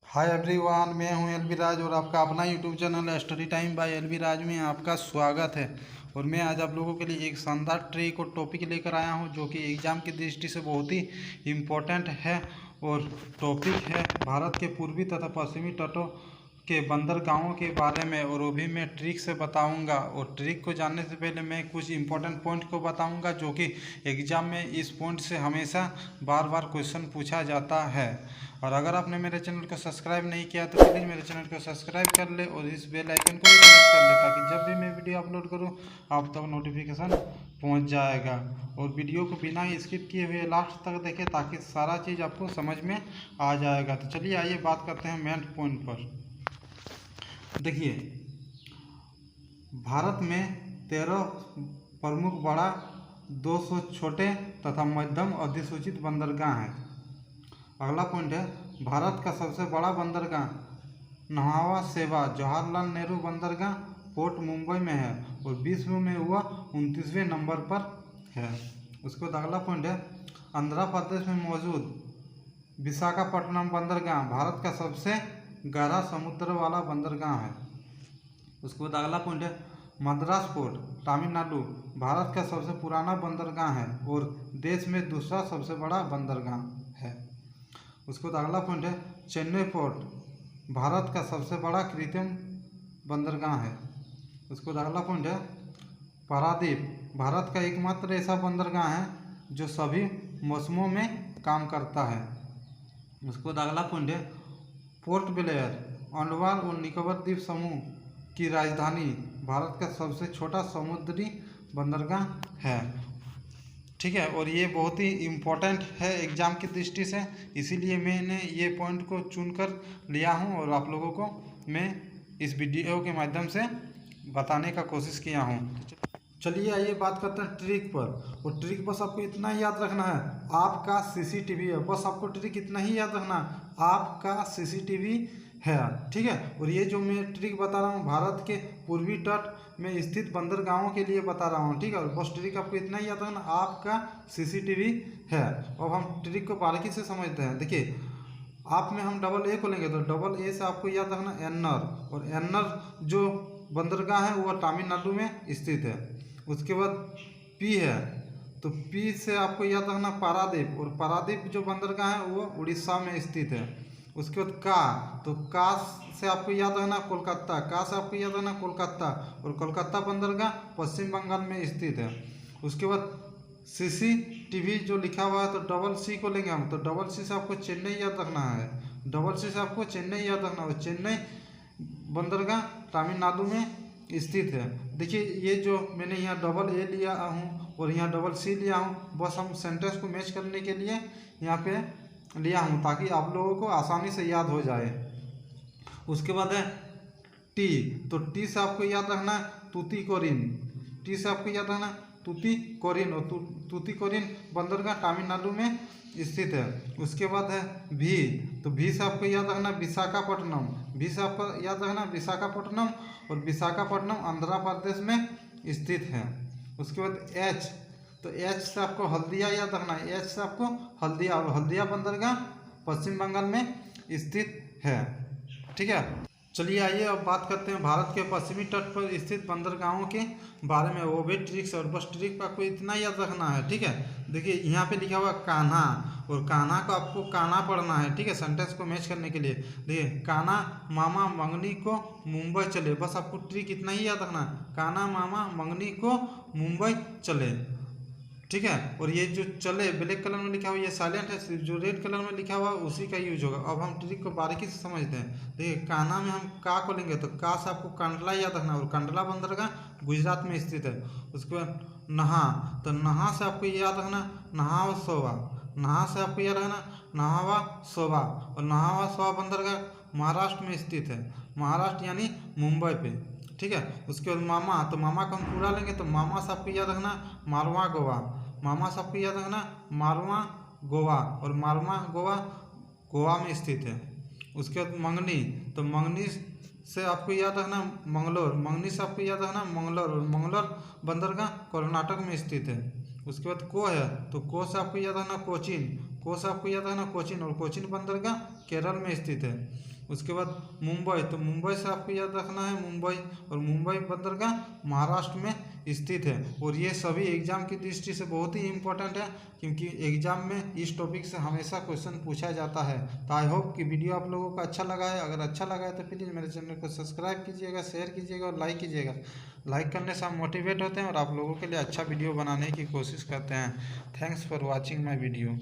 Hi everyone, मैं हूं LV राज और आपका अपना YouTube channel study time by LV Raj में आपका स्वागत है। और मैं आज आप लोगों के लिए एक शानदार ट्रिक और टॉपिक लेकर आया हूं जो कि एग्ज़ाम की दृष्टि से बहुत ही इम्पोर्टेंट है। और टॉपिक है भारत के पूर्वी तथा पश्चिमी तटों के बंदरगाहों के बारे में, और वो भी मैं ट्रिक से बताऊंगा। और ट्रिक को जानने से पहले मैं कुछ इंपॉर्टेंट पॉइंट को बताऊंगा जो कि एग्ज़ाम में इस पॉइंट से हमेशा बार बार क्वेश्चन पूछा जाता है। और अगर आपने मेरे चैनल को सब्सक्राइब नहीं किया तो प्लीज़ मेरे चैनल को सब्सक्राइब कर ले और इस बेल आइकन को भी प्रेस कर ले, ताकि जब भी मैं वीडियो अपलोड करूं आप तक नोटिफिकेशन पहुंच जाएगा। और वीडियो को बिना ही स्किप किए हुए लास्ट तक देखें ताकि सारा चीज़ आपको समझ में आ जाएगा। तो चलिए आइए बात करते हैं मेन पॉइंट पर। देखिए, भारत में 13 प्रमुख बड़ा, 200 छोटे तथा मध्यम अधिसूचित बंदरगाह हैं। अगला पॉइंट है, भारत का सबसे बड़ा बंदरगाह नहावा सेवा जवाहरलाल नेहरू बंदरगाह पोर्ट मुंबई में है और विश्व में हुआ 29वें नंबर पर है। उसके बाद अगला पॉइंट है, आंध्र प्रदेश में मौजूद विशाखापट्टनम बंदरगाह भारत का सबसे गहरा समुद्र वाला बंदरगाह है। उसके बाद अगला पॉइंट है, मद्रास पोर्ट तमिलनाडु भारत का सबसे पुराना बंदरगाह है और देश में दूसरा सबसे बड़ा बंदरगाह है। उसके बाद अगला पॉइंट है, चेन्नई पोर्ट भारत का सबसे बड़ा कृत्रिम बंदरगाह है। उसके बाद अगला पॉइंट है, पारादीप भारत का एकमात्र ऐसा बंदरगाह है जो सभी मौसमों में काम करता है। उसके बाद अगला पॉइंट है, पोर्ट ब्लेयर अंडमान और निकोबार द्वीप समूह की राजधानी भारत का सबसे छोटा समुद्री बंदरगाह है। ठीक है, और ये बहुत ही इम्पोर्टेंट है एग्ज़ाम की दृष्टि से, इसीलिए मैंने ये पॉइंट को चुनकर लिया हूँ और आप लोगों को मैं इस वीडियो के माध्यम से बताने का कोशिश किया हूँ। चलिए आइए बात करते हैं ट्रिक पर। और ट्रिक बस आपको इतना ही याद रखना है, आपका सीसीटीवी है। बस आपको ट्रिक इतना ही याद रखना, आपका सीसीटीवी है। ठीक है, और ये जो मैं ट्रिक बता रहा हूँ भारत के पूर्वी तट में स्थित बंदरगाहों के लिए बता रहा हूँ। ठीक है, बस ट्रिक आपको इतना ही याद रखना, आपका सीसीटीवी है। अब हम ट्रिक को बारीकी से समझते हैं। देखिए, आप में हम डबल ए को लेंगे तो डबल ए से आपको याद रखना एन्नर, और एन्नर जो बंदरगाह है वह तमिलनाडु में स्थित है। उसके बाद पी है तो पी से आपको याद रखना पारादीप, और पारादीप जो बंदरगाह है वो उड़ीसा में स्थित है। उसके बाद का, तो का से आपको याद रखना कोलकाता, का से आपको याद रखना कोलकाता, और कोलकाता बंदरगाह पश्चिम बंगाल में स्थित है। उसके बाद सीसीटीवी जो लिखा हुआ है तो डबल सी को लेंगे हम, तो डबल सी से आपको चेन्नई याद रखना है। डबल सी से आपको चेन्नई याद रखना है, चेन्नई बंदरगाह तमिलनाडु में स्थित है। देखिए, ये जो मैंने यहाँ डबल ए लिया हूँ और यहाँ डबल सी लिया हूँ, बस हम सेंटेंस को मैच करने के लिए यहाँ पे लिया हूँ ताकि आप लोगों को आसानी से याद हो जाए। उसके बाद है टी, तो टी से आपको याद रखना है तूतीकोरिन, टी से आपको याद रखना तूतीकोरिन, और तूतीकोरिन बंदरगाह तमिलनाडु में स्थित है। उसके बाद है भी, तो भी से आपको याद रखना विशाखापट्टनम, भी से आपको याद रखना विशाखापट्टनम, और विशाखापट्टनम आंध्र प्रदेश में स्थित है। उसके बाद एच, तो एच से आपको हल्दिया याद रखना है, एच से आपको हल्दिया, और हल्दिया बंदरगाह पश्चिम बंगाल में स्थित है। ठीक है, चलिए आइए अब बात करते हैं भारत के पश्चिमी तट पर स्थित बंदरगाहों के बारे में, वो भी ट्रिक से। और बस ट्रिक का आपको इतना याद रखना है। ठीक है, देखिए यहाँ पे लिखा हुआ कान्हा, और कान्हा को आपको कान्हा पढ़ना है। ठीक है, सेंटेंस को मैच करने के लिए देखिए, कान्हा मामा मंगनी को मुंबई चले, बस आपको ट्रिक इतना ही याद रखना, कान्हा मामा मंगनी को मुंबई चले। ठीक है, और ये जो चले ब्लैक कलर में लिखा हुआ ये साइलेंट है, जो रेड कलर में लिखा हुआ उसी का यूज होगा। अब हम ट्रिक को बारीकी से समझते हैं। देखिए, कान्हा में हम का को लेंगे तो का से आपको कंडला याद रखना, और कंडला बंदरगाह गुजरात में स्थित है। उसके बाद नहा, तो नहा से आपको याद रखना नहावा सोवा, नहा से आपको याद रखना नहावा सोवा, और नहावा सोवा बंदरगाह महाराष्ट्र में स्थित है, महाराष्ट्र यानी मुंबई पे। ठीक है, उसके बाद मामा, तो मामा का हम पूरा लेंगे तो मामा से आपको याद रखना मारवा गोवा, मामा से आपको याद रखना मारवा गोवा, और मारवा गोवा गोवा में स्थित है। उसके बाद मंगनी, तो मंगनी से आपको याद रखना मंगलोर, मंगनी से आपको याद रखना मंगलोर, और मंगलोर बंदरगाह कर्नाटक में स्थित है। उसके बाद को है तो को से आपको याद रखना कोचीन, को से आपको याद रखना कोचीन, और कोचीन बंदरगाह केरल में स्थित है। उसके बाद मुंबई, तो मुंबई से आपको याद रखना है मुंबई, और मुंबई बंदरगाह महाराष्ट्र में स्थित है। और ये सभी एग्जाम की दृष्टि से बहुत ही इंपॉर्टेंट है, क्योंकि एग्जाम में इस टॉपिक से हमेशा क्वेश्चन पूछा जाता है। तो आई होप कि वीडियो आप लोगों को अच्छा लगा है। अगर अच्छा लगा है तो प्लीज़ मेरे चैनल को सब्सक्राइब कीजिएगा, शेयर कीजिएगा और लाइक कीजिएगा। लाइक करने से हम मोटिवेट होते हैं और आप लोगों के लिए अच्छा वीडियो बनाने की कोशिश करते हैं। Thanks for watching my video.